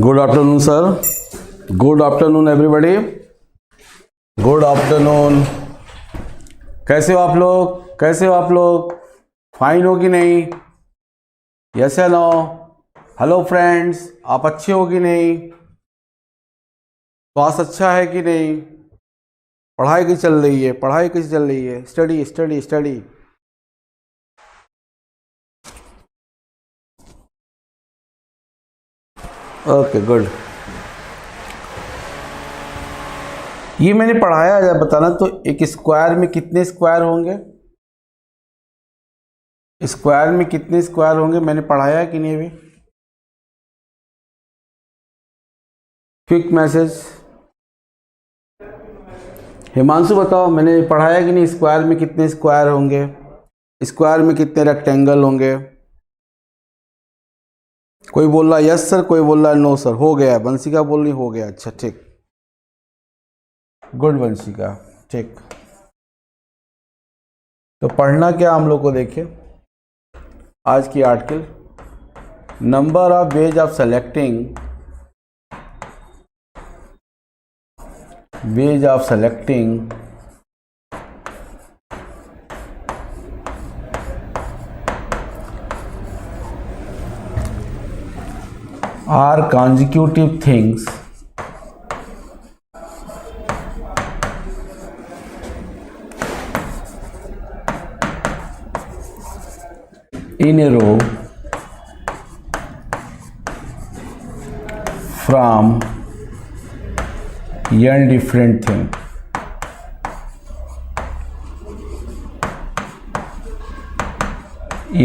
Good afternoon sir. Good afternoon everybody. Good afternoon. कैसे हो आप लोग? कैसे हो आप लोग? फाइन हो कि नहीं? यस या नो? हेलो फ्रेंड्स, आप अच्छे हो कि नहीं? स्वास्थ्य अच्छा है कि नहीं? पढ़ाई कैसी चल रही है? पढ़ाई कैसी चल रही है? Study study study. Okay good. ये मैंने पढ़ाया है, बताना तो. एक स्क्वायर में कितने स्क्वायर होंगे? स्क्वायर में कितने स्क्वायर होंगे मैंने पढ़ाया है कि नहीं अभी? Quick message. हिमांशु बताओ, मैंने पढ़ाया कि नहीं? स्क्वायर में कितने स्क्वायर होंगे? स्क्वायर में कितने रेक्टेंगल होंगे? कोई बोल रहा यस सर, कोई बोल रहा नो सर. हो गया. वंशिका बोल रही हो गया. अच्छा ठीक. गुड वंशिका. ठीक. तो पढ़ना क्या हम लोग को देखिए आज की article. Number of ways of selecting are consecutive things in a row from n different thing.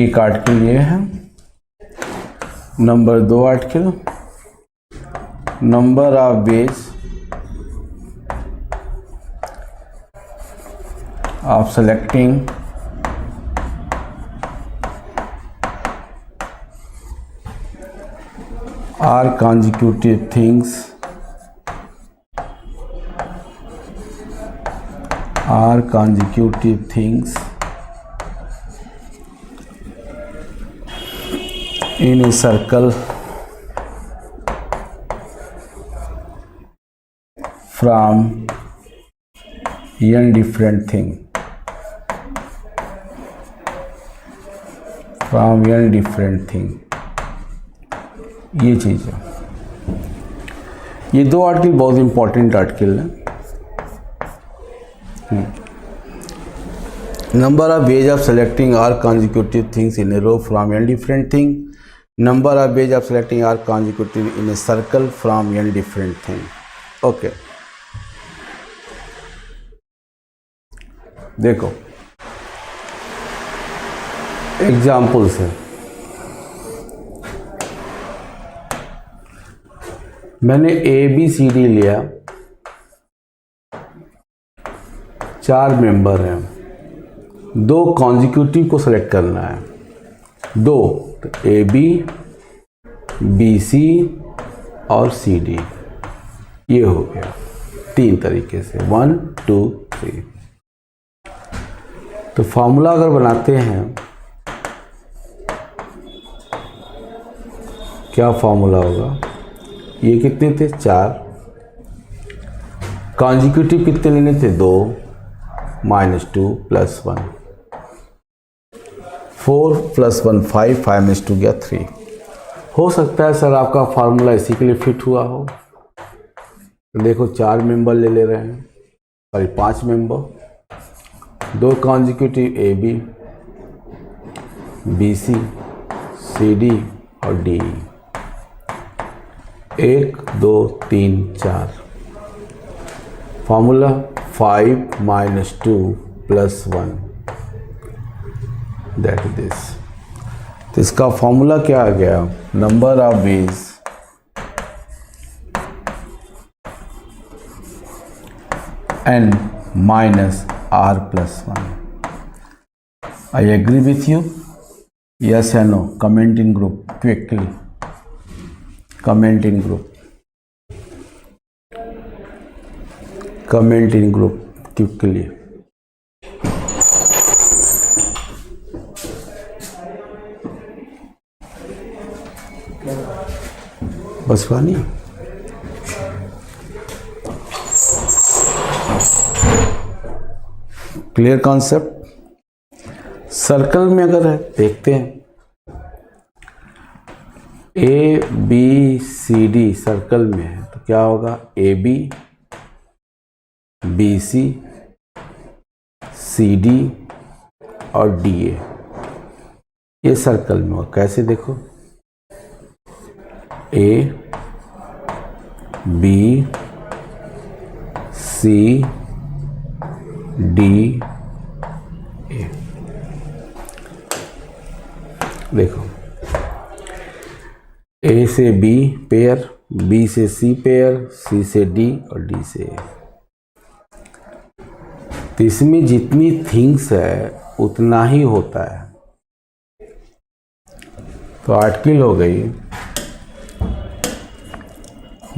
एक आर्टिकल ये है. Number 2 article, number of ways of selecting are consecutive things in a circle from n different thing. ये चीज़ है. ये दो article बहुत important article है. Number of ways of selecting r consecutive things in a row from n different thing. Number of ways of selecting r consecutive in a circle from n different thing. Okay देखो examples है. मैंने ए B C D लिया. 4 member हैं. 2 consecutive को select करना है. 2 तो ए B, B सी और सी डी. ये हो गया 3 तरीके से 1 2 3. तो फॉर्मूला अगर बनाते हैं, क्या फॉर्मूला होगा? ये कितने थे? 4. कॉन्जिक्यूटिव कितने लेने थे? 2 -2 + 1 4 + 1 5 5 -2 गया 3. हो सकता है सर आपका फार्मूला इसी के लिए फिट हुआ हो. तो देखो 4 मेंबर ले रहे हैं, sorry 5 member. 2 consecutive A B, B C, C D और D. 1 2 3 4. Formula 5 - 2 + 1 that is this. तो इसका फॉर्मूला क्या आ गया? Number of ways n - r + 1. I agree with you? Yes or no? Comment in group quickly. Comment in group quickly. बस पानी। Clear concept. Circle में अगर है देखते हैं, A B C D circle में है तो क्या होगा, A B, B C, C D और डी ए, ये सर्कल में होगा। कैसे देखो, ए बी सी डी ए, देखो ए से बी पेयर, बी से सी पेयर, सी से डी और डी से ए। तो इसमें जितनी थिंग्स है उतना ही होता है। तो आर्टिकल हो गई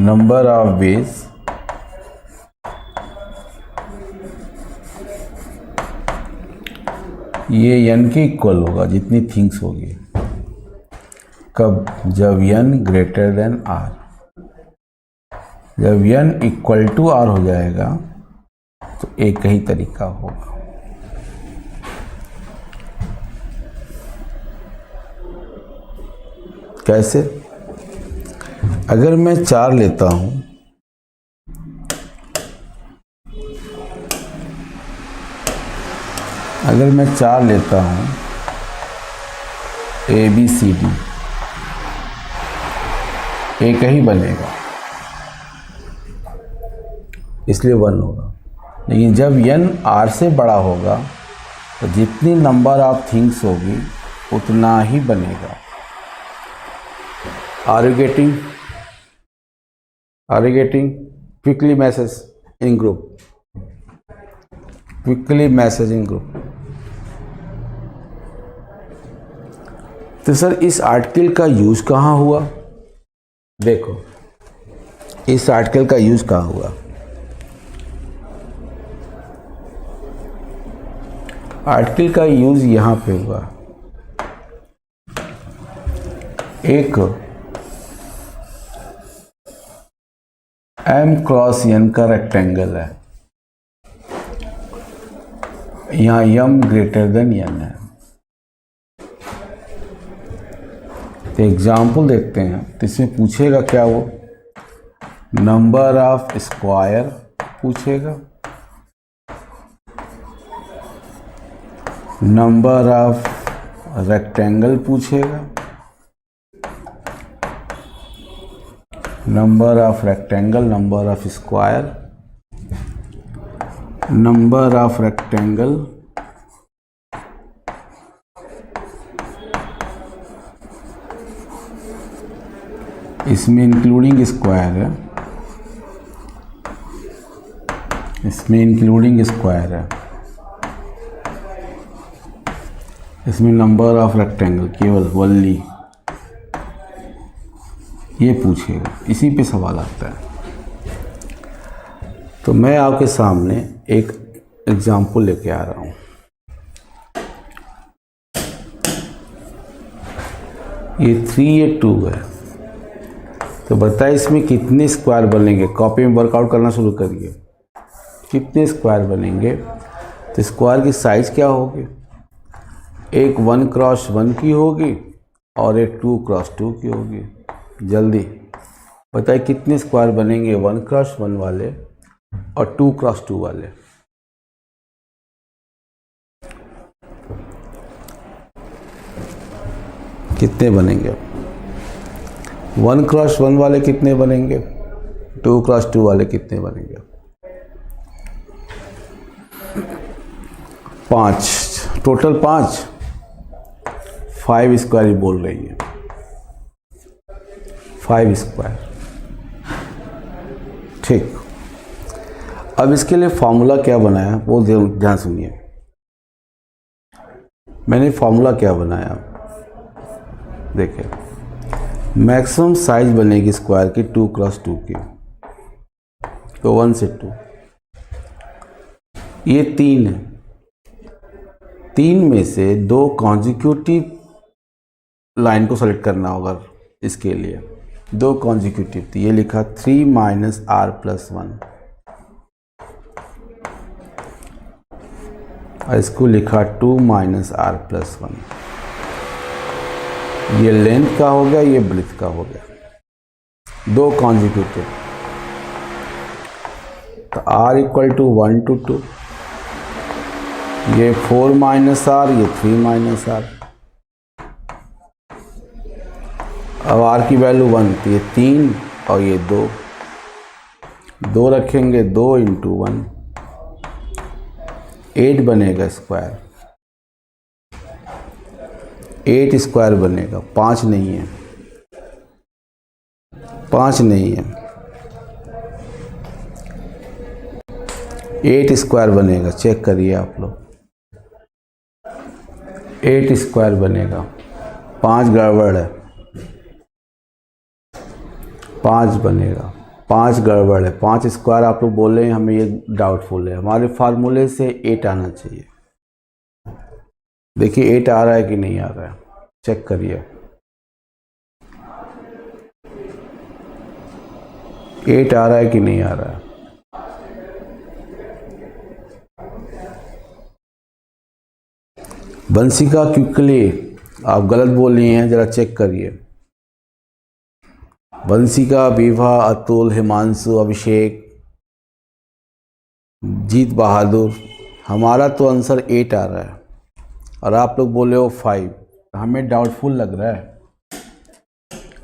नंबर ऑफ वेज ये n के इक्वल होगा जितनी थिंग्स होगी। कब, जब n ग्रेटर देन r। जब n इक्वल टू r हो जाएगा तो एक ही तरीका होगा। कैसे, अगर मैं 4 लेता हूं, अगर मैं 4 लेता हूं ए बी सी डी, एक ही बनेगा इसलिए 1 होगा। लेकिन जब n r से बड़ा होगा तो जितनी नंबर ऑफ थिंग्स होगी उतना ही बनेगा। Are you getting? Are you getting? Quickly message in group, quickly message in group. तो सर इस आर्टिकल का यूज कहाँ हुआ? देखो इस आर्टिकल का यूज कहाँ हुआ। आर्टिकल का यूज यहां पे हुआ। एक m क्रॉस n का रेक्टेंगल है, यहां m ग्रेटर देन n है। तो एग्जाम्पल देखते हैं। तो इसमें पूछेगा क्या, वो नंबर ऑफ स्क्वायर पूछेगा, नंबर ऑफ रेक्टेंगल पूछेगा, number of rectangle, number of square, number of rectangle, इसमें इंक्लूडिंग स्क्वायर है, इसमें इंक्लूडिंग स्क्वायर है, इसमें नंबर ऑफ रेक्टेंगल केवल वनली, ये पूछेगा। इसी पे सवाल आता है। तो मैं आपके सामने एक एग्जाम्पल लेके आ रहा हूँ। ये 3 ये 2 है। तो बताइए इसमें कितने स्क्वायर बनेंगे। कॉपी में वर्कआउट करना शुरू करिए। कितने स्क्वायर बनेंगे? तो स्क्वायर की साइज क्या होगी? एक 1 क्रॉस 1 की होगी और एक 2 क्रॉस 2 की होगी। जल्दी बताइए कितने स्क्वायर बनेंगे 1 क्रॉस 1 वाले और 2 क्रॉस 2 वाले। कितने बनेंगे? 1 क्रॉस 1 वाले कितने बनेंगे? 2 क्रॉस 2 वाले कितने बनेंगे? 5, टोटल 5 स्क्वायर ही बोल रही है। 5 स्क्वायर। ठीक, अब इसके लिए फॉर्मूला क्या बनाया वो ध्यान सुनिए। मैंने फॉर्मूला क्या बनाया देखिए। मैक्सिमम साइज बनेगी स्क्वायर की 2 क्रॉस 2 की, तो 1 से 2। ये 3 है। 3 में से 2 कॉन्जिक्यूटिव लाइन को सेलेक्ट करना होगा इसके लिए। दो कॉन्जिक्यूटिव, तो ये लिखा 3 माइनस आर प्लस 1, और इसको लिखा 2 माइनस आर प्लस 1। ये लेंथ का हो गया, ये ब्रेड्थ का हो गया, दो कॉन्जिक्यूटिव। तो r इक्वल टू 1 to 2, ये 4 माइनस आर, ये 3 माइनस आर। अब r की वैल्यू 1, तो ये 3 और ये 2, 2 रखेंगे, 2 इंटू 1, 8 बनेगा स्क्वायर, 8 स्क्वायर बनेगा, 5 नहीं है, 5 नहीं है, 8 स्क्वायर बनेगा, चेक करिए आप लोग, 8 स्क्वायर बनेगा, 5 गड़बड़ है, 5 बनेगा, 5 गड़बड़ है, 5 स्क्वायर आप लोग बोल रहे हैं, हमें ये डाउटफुल है, हमारे फार्मूले से 8 आना चाहिए। देखिए 8 आ रहा है कि नहीं आ रहा है, चेक करिए, 8 आ रहा है कि नहीं आ रहा है। बंसिका क्विकली, आप गलत बोल रही हैं, जरा चेक करिए। बंसिका, विभा, अतुल, हिमांशु, अभिषेक, जीत बहादुर, हमारा तो आंसर 8 आ रहा है और आप लोग बोले हो 5, हमें डाउटफुल लग रहा है,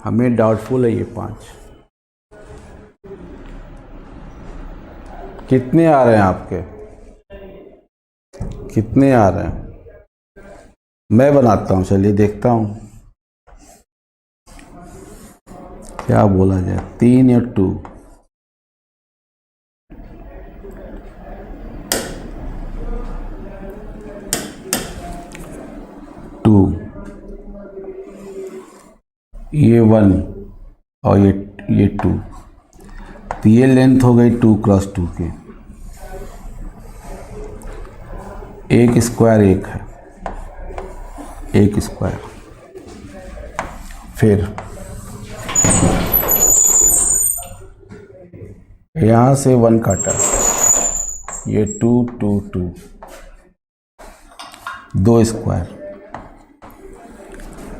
हमें डाउटफुल है ये 5। कितने आ रहे हैं आपके, कितने आ रहे हैं? मैं बनाता हूँ, चलिए देखता हूँ क्या बोला जाए, 3 या 2। ये 1 और ये 2, तो ये लेंथ हो गई 2 क्रॉस 2 की, एक स्क्वायर एक है, एक स्क्वायर, फिर यहाँ से 1 काटा, ये 2 2 2, 2 स्क्वायर,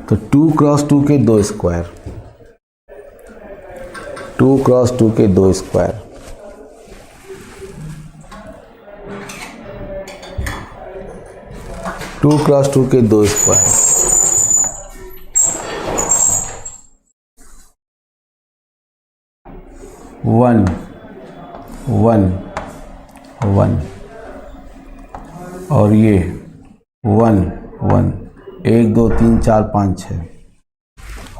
तो 2 क्रॉस 2 के 2 स्क्वायर, 2 क्रॉस 2 के 2 स्क्वायर, टू क्रॉस 2 के 2 स्क्वायर, वन वन वन, और ये 1 1, 1 2 3 4 5 6,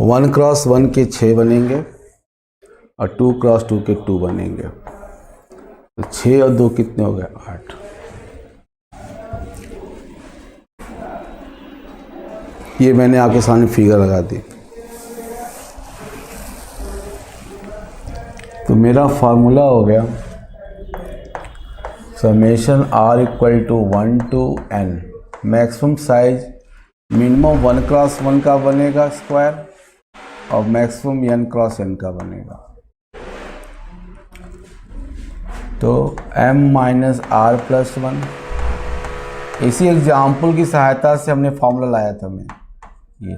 1 क्रॉस 1 के 6 बनेंगे और 2 क्रॉस 2 के 2 बनेंगे, तो 6 और 2 कितने हो गए, 8। ये मैंने आपके सामने फिगर लगा दी। तो मेरा फार्मूला हो गया summation r equal to 1 to n, maximum size minimum 1 cross 1 का बनेगा स्क्वायर और मैक्सिमम n क्रॉस n का बनेगा। तो m माइनस आर प्लस 1, इसी एग्जाम्पल की सहायता से हमने फॉर्मूला लाया था मैं, ये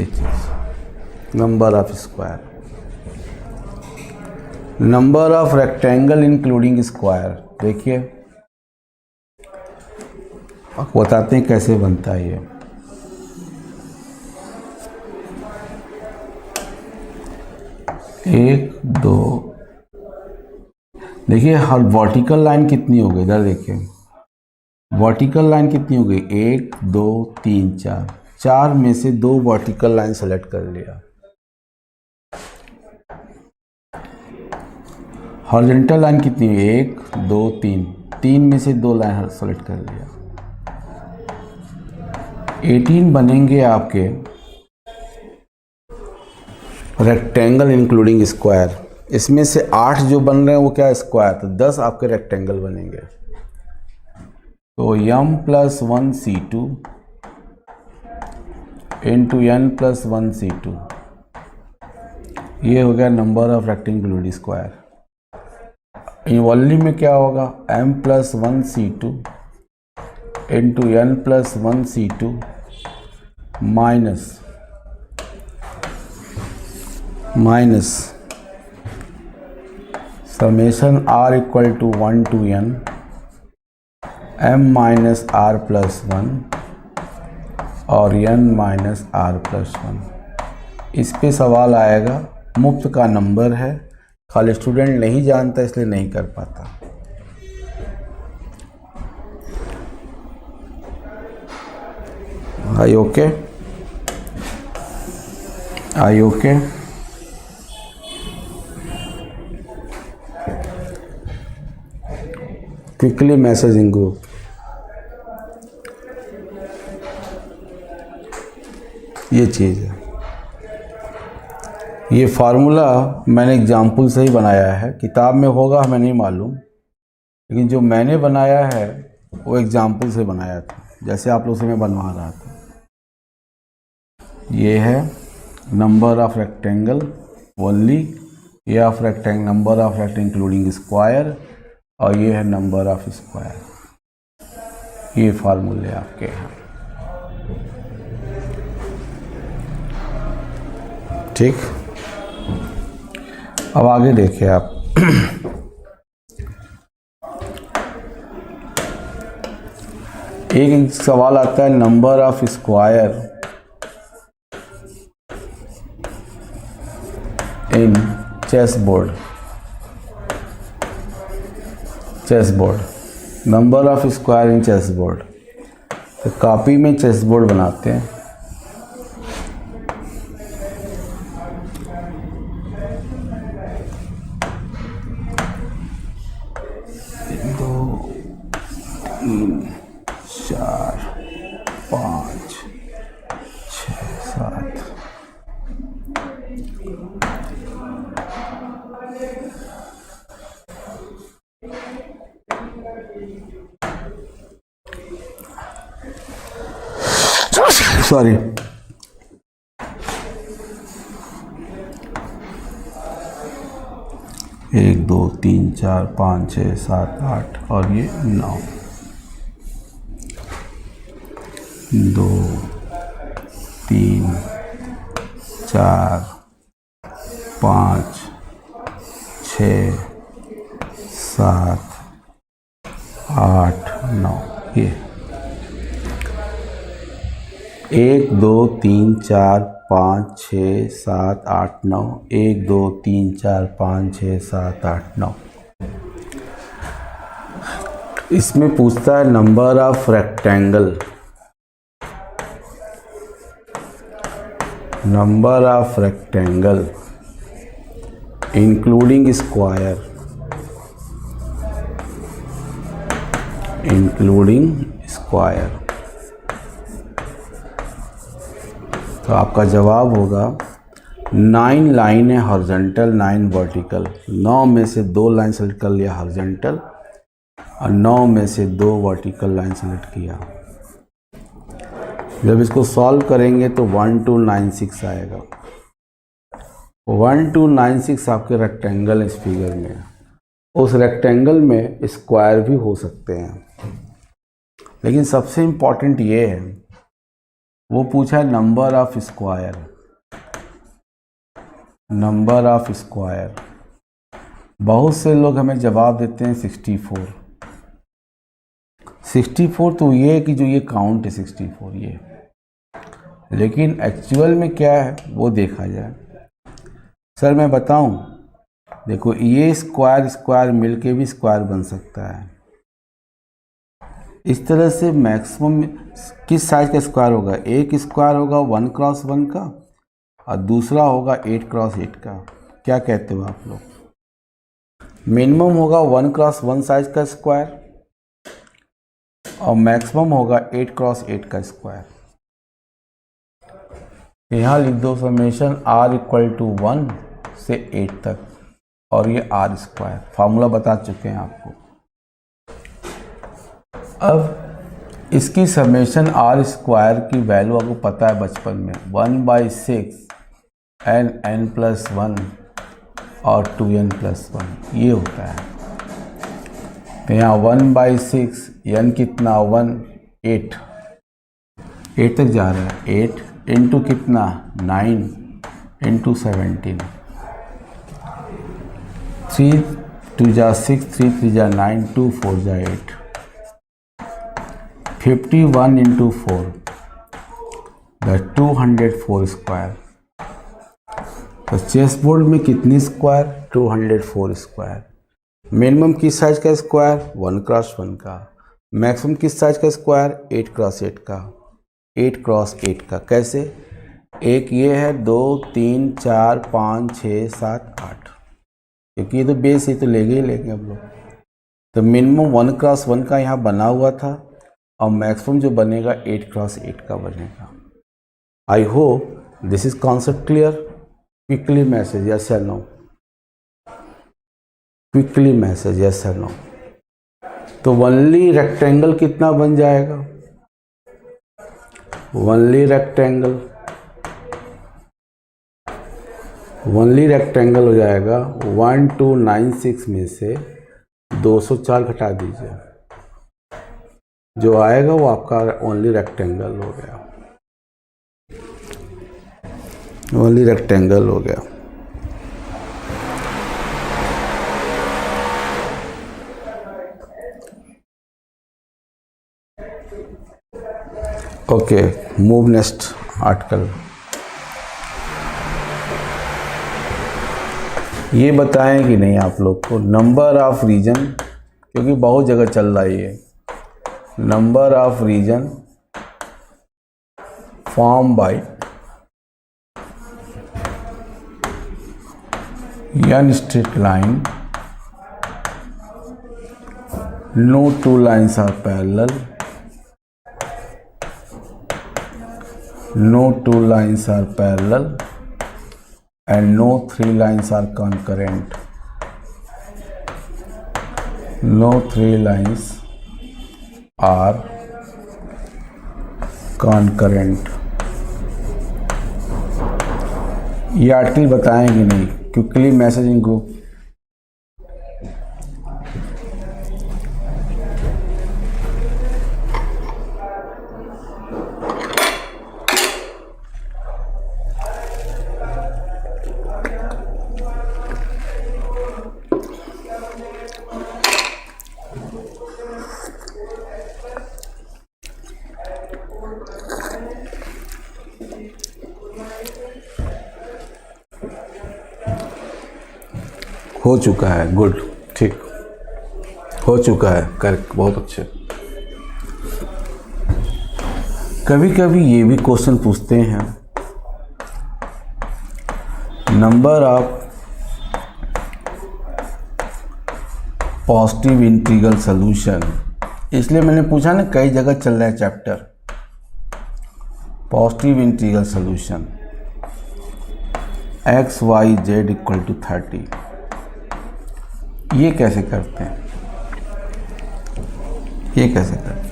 चीज़ number of square, number of rectangle including square. देखिए आपको बताते हैं कैसे बनता है ये। एक दो, देखिए हर वर्टिकल लाइन कितनी हो गई, इधर देखिए वर्टिकल लाइन कितनी हो गई, 1 2 3 4, 4 में से 2 वर्टिकल लाइन सेलेक्ट कर लिया। हॉरिजॉन्टल लाइन कितनी है, 1 2 3, 3 में से 2 लाइन सेलेक्ट कर लिया। 18 बनेंगे आपके रेक्टेंगल इंक्लूडिंग स्क्वायर, इसमें से 8 जो बन रहे हैं वो क्या, स्क्वायर, तो 10 आपके रेक्टेंगल बनेंगे। तो m + 1 c2 into n plus 1 C2, ये हो गया नंबर ऑफ रेक्टेंगुलर स्क्वायर। इन वॉल्यूम में क्या होगा, m plus 1 C2 into n plus 1 C2 minus summation r equal to 1 to n m minus r plus 1 और n माइनस r प्लस 1। इस पे सवाल आएगा, मुफ्त का नंबर है, खाली स्टूडेंट नहीं जानता इसलिए नहीं कर पाता। I okay, I okay. Quickly message in group. ये चीज़ है, ये फार्मूला मैंने एग्जाम्पल से ही बनाया है, किताब में होगा हमें नहीं मालूम, लेकिन जो मैंने बनाया है वो एग्जाम्पल से बनाया था, जैसे आप लोग से मैं बनवा रहा था। ये है नंबर ऑफ रेक्टेंगल ओनली, ये of rectangle number of rectangle including square, और ये है नंबर ऑफ स्क्वायर। ये फार्मूले आपके हैं, ठीक। अब आगे देखिए आप एक सवाल आता है, number of square in chess board, number of square in chess board. तो कॉपी में चेस बोर्ड बनाते हैं, सॉरी 1 2 3 4 5 6 7 8 और ये 9, 2 3 4 5 6 7 8 9, ये 1 2 3 4 5 6 7 8 9, 1 2 3 4 5 6 7 8 9। इसमें पूछता है number of rectangle, number of rectangle including square, तो आपका जवाब होगा 9 लाइन है हॉरिजॉन्टल, 9 वर्टिकल। 9 में से 2 लाइन सेलेक्ट कर लिया हॉरिजॉन्टल और 9 में से 2 वर्टिकल लाइन सेलेक्ट किया। जब इसको सॉल्व करेंगे तो 1296 आएगा। 1296 आपके रेक्टेंगल इस फिगर में है। उस रेक्टेंगल में स्क्वायर भी हो सकते हैं, लेकिन सबसे इम्पॉर्टेंट ये है, वो पूछा है number of square, number of square. बहुत से लोग हमें जवाब देते हैं 64। 64 तो ये है कि जो ये काउंट है 64 ये, लेकिन एक्चुअल में क्या है वो देखा जाए। सर मैं बताऊं, देखो ये स्क्वायर मिलके भी स्क्वायर बन सकता है। इस तरह से मैक्सिमम किस साइज का स्क्वायर होगा, एक स्क्वायर होगा 1 क्रॉस 1 का और दूसरा होगा 8 क्रॉस 8 का। क्या कहते हो आप लोग? मिनिमम होगा 1 क्रॉस 1 साइज का स्क्वायर और मैक्सिमम होगा 8 क्रॉस 8 का स्क्वायर। यहाँ लिख दो समेशन r इक्वल टू 1 से 8 तक और ये r स्क्वायर, फार्मूला बता चुके हैं आपको। अब इसकी समेशन आर स्क्वायर की वैल्यू आपको पता है बचपन में 1/6 n+1 और 2n+1 ये होता है। तो यहाँ 1/6 n कितना 1 8 तक जा रहा है 8 इंटू कितना 9 इंटू 17 3 2 जा 6 3 3 जा 9 2 4 जा 8 51 इंटू 4 दैट 204 स्क्वायर। तो चेस बोर्ड में कितनी स्क्वायर 204 स्क्वायर। मिनिमम किस साइज का स्क्वायर 1x1 का, मैक्सिमम किस साइज का स्क्वायर 8x8 का, 8x8 का। कैसे एक ये है 2 3 4 5 6 7 8 क्योंकि ये तो बेस ही तो लेंगे हम लोग। तो मिनिमम 1x1 का यहाँ बना हुआ था और मैक्सिमम जो बनेगा 8x8 का बनेगा। आई hope this is concept clear. Quickly message yes या नो, क्विकली मैसेज यस या नो। तो वनली रेक्टेंगल कितना बन जाएगा, वनली रेक्टेंगल हो जाएगा 1296 में से 204 घटा दीजिए, जो आएगा वो आपका ओनली रेक्टेंगल हो गया, ओनली रेक्टेंगल हो गया। Okay, move next article. ये बताएं कि नहीं आप लोग को नंबर ऑफ रीजन, क्योंकि बहुत जगह चल रहा है ये number of region form by n straight line, no two lines are parallel, no two lines are parallel and no three lines are concurrent, no three lines are concurrent। ये article बताएं कि नहीं, क्विकली मैसेजिंग ग्रुप। हो चुका है, good, ठीक हो चुका है, करेक्ट, बहुत अच्छे। कभी कभी ये भी क्वेश्चन पूछते हैं number of positive integral solution, इसलिए मैंने पूछा ना, कई जगह चल रहा है chapter positive integral solution x/y/z = 30। ये कैसे करते हैं, ये कैसे करते हैं?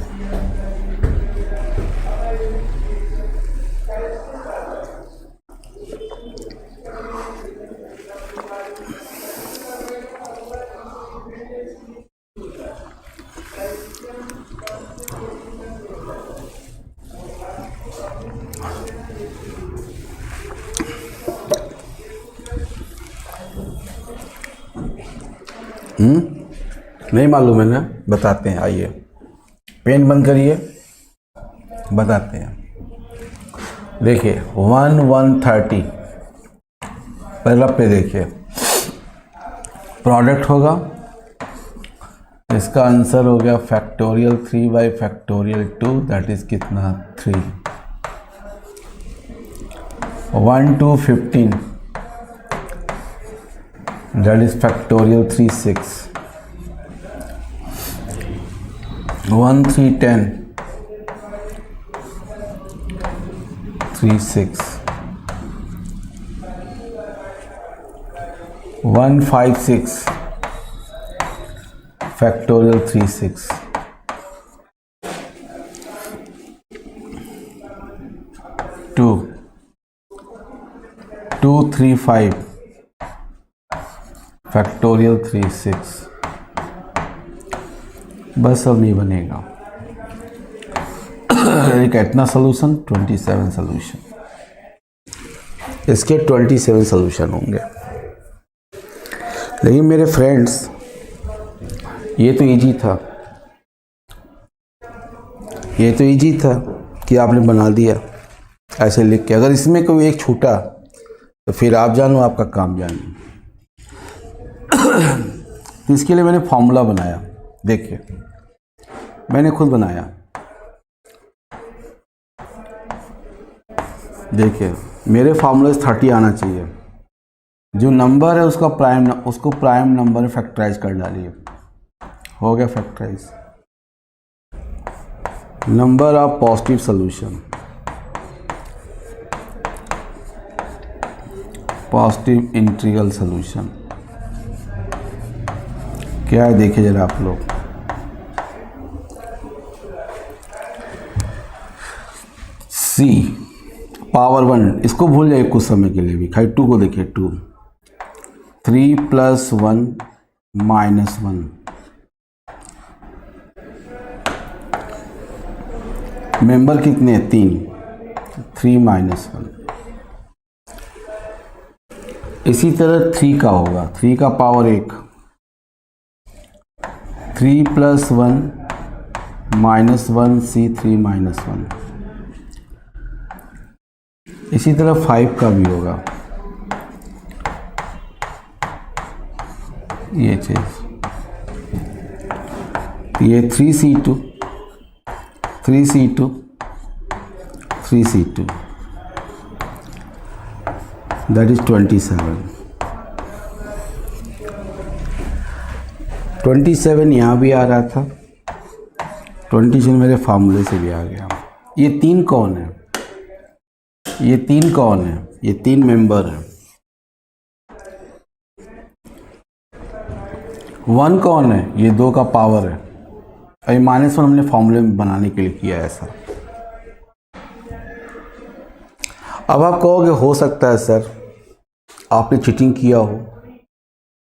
नहीं मालूम है ना, बताते हैं, आइए पेन बंद करिए, बताते हैं। देखिए 1 130 पहला पे देखिए प्रोडक्ट होगा, इसका आंसर हो गया फैक्टोरियल 3/2 दैट इज कितना 3। 1 2 15 that is factorial 3 6। 1 3 10 3 6। 1 5 6 factorial 3 6। 235 factorial 36, बस अब नहीं बनेगा। एक इतना सोल्यूशन 27 सोल्यूशन, इसके 27 सोल्यूशन होंगे। लेकिन मेरे फ्रेंड्स, ये तो इजी था, ये तो इजी था कि आपने बना दिया ऐसे लिख के। अगर इसमें कोई एक छूटा तो फिर आप जानो, आपका काम जानो। तो इसके लिए मैंने फॉर्मूला बनाया, देखिए मैंने खुद बनाया। देखिए मेरे फार्मूले 30 आना चाहिए। जो नंबर है उसको प्राइम नंबर में फैक्टराइज कर डालिए, हो गया factorize. Number of positive solution, positive integral solution क्या है देखिए जरा आप लोग। सी पावर 1, इसको भूल जाइए कुछ समय के लिए भी। खाली 2 को देखिए, 2 3 + 1 - 1, मेंबर कितने 3, 3 - 1। इसी तरह 3 का होगा, 3 का पावर 1, 3 + 1 - 1 C3 - 1। इसी तरह 5 का भी होगा ये चीज़। ये 3C2 3C2 3C2, that is 27। 27 यहाँ भी आ रहा था, 27 मेरे फार्मूले से भी आ गया। ये 3 कौन है? ये 3 कौन है? ये 3 मेंबर है। 1 कौन है? ये 2 का पावर है। अभी -1 हमने फॉर्मूले में बनाने के लिए किया ऐसा। अब आप कहोगे हो सकता है सर आपने चीटिंग किया हो,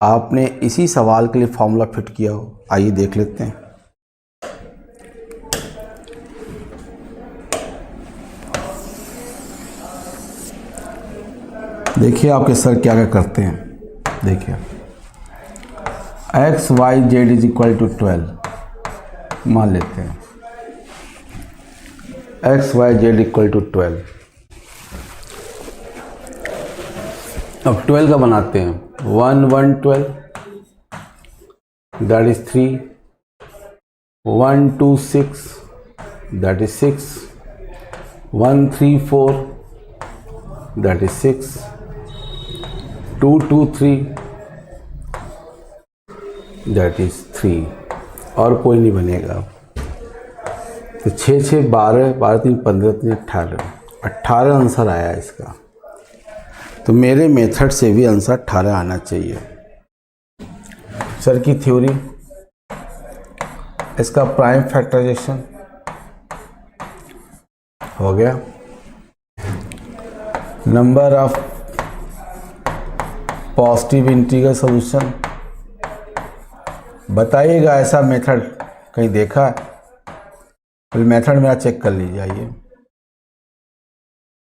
आपने इसी सवाल के लिए फॉर्मूला फिट किया हो। आइए देख लेते हैं। देखिए आपके सर क्या क्या करते हैं। देखिए x y z = 12 मान लेते हैं। x y z = 12। अब 12 का बनाते हैं। 1 1 12, that is 3। 1 2 6, that is 6। 1 3 4, that is 6। 2 2 3, that is 3। और कोई नहीं बनेगा। तो 6 6 12, 12 3 15 3 18, 18 आंसर आया इसका। तो मेरे मेथड से भी आंसर 18 आना चाहिए। सर की थ्योरी, इसका प्राइम फैक्टराइजेशन हो गया। Number of positive integral solution, बताइएगा ऐसा मेथड कहीं देखा है? फिर मेथड मेरा चेक कर लीजिए। आइए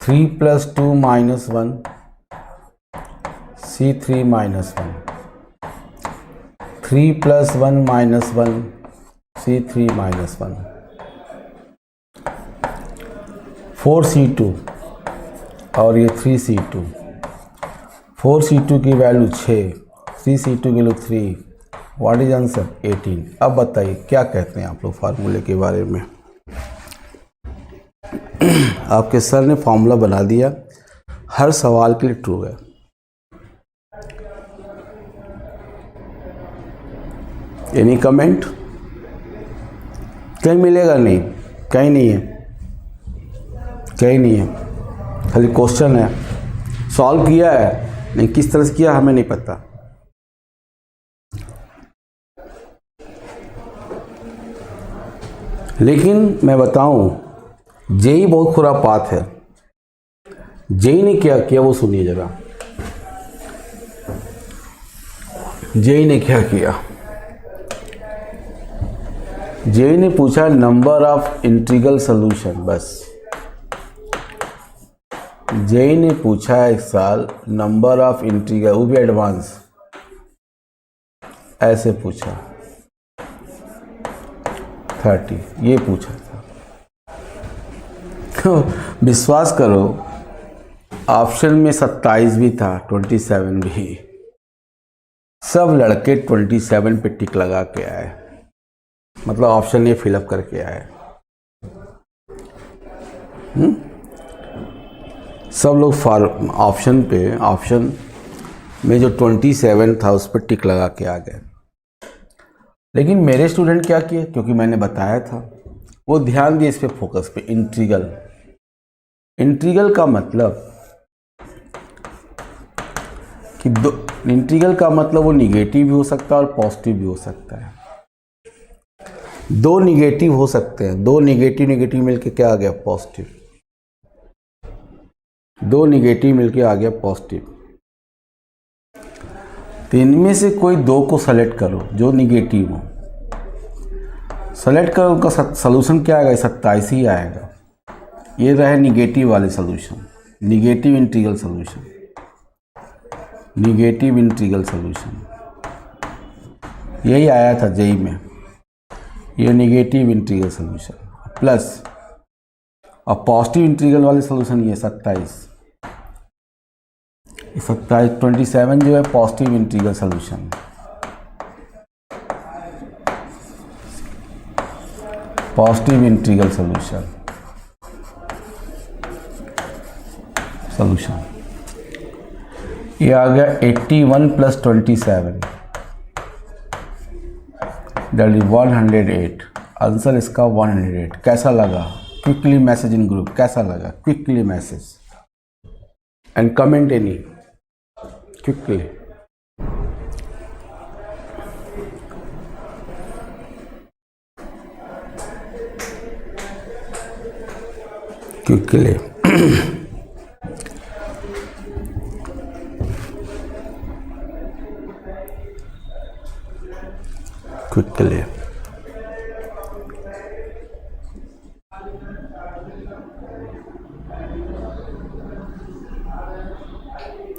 3 + 2 - 1 C3 - 1। 3 + 1 - 1 C3 - 1। 4C2 और ये 3C2। 4C2 की वैल्यू 6, 3C2 की वैल्यू 3। What is answer? 18। अब बताइए क्या कहते हैं आप लोग फार्मूले के बारे में? आपके सर ने फार्मूला बना दिया, हर सवाल के लिए ट्रू है। Any comment? कहीं मिलेगा नहीं, कहीं नहीं है, कहीं नहीं है। खाली क्वेश्चन है, सॉल्व किया है, नहीं किस तरह से किया हमें नहीं पता। लेकिन मैं बताऊं, जेई बहुत खुरापात है। जेई ने क्या किया वो सुनिए जरा। जेई ने क्या किया, जेई ने पूछा नंबर ऑफ इंटीग्रल सॉल्यूशन। बस जेई ने पूछा इस साल नंबर ऑफ इंटीग्रल, वो भी एडवांस, ऐसे पूछा 30, ये पूछा था। तो विश्वास करो ऑप्शन में 27 भी था, 27 भी, सब लड़के 27 पे टिक लगा के आए, मतलब ऑप्शन ये फिलअप करके आए। सब लोग ऑप्शन पे, ऑप्शन में जो 27 था उस पर टिक लगा के आ गए। लेकिन मेरे स्टूडेंट क्या किए, क्योंकि मैंने बताया था, वो ध्यान दिए इस पे, फोकस पे, इंटीग्रल। इंटीग्रल का मतलब कि इंटीग्रल का मतलब वो निगेटिव भी हो सकता है और पॉजिटिव भी हो सकता है। दो निगेटिव हो सकते हैं, दो निगेटिव निगेटिव मिलके क्या आ गया, पॉजिटिव। दो निगेटिव मिलके आ गया पॉजिटिव। तो इनमें से कोई दो को सेलेक्ट करो जो निगेटिव हो, सेलेक्ट करो, उनका सॉल्यूशन क्या आएगा, 27 ही आएगा। ये रहे निगेटिव वाले solution, negative integral solution, negative integral solution यही आया था जेई में, ये निगेटिव इंटीग्रल सॉल्यूशन प्लस, और पॉजिटिव इंटीग्रल वाले सॉल्यूशन ये 27, 27 जो है positive integral solution, positive integral solution, ये आ गया 81 + 27 दैट इज 108। आंसर इसका 108। कैसा लगा? क्विकली मैसेज इन ग्रुप, कैसा लगा? Quickly message and comment any quickly. Quickly quickly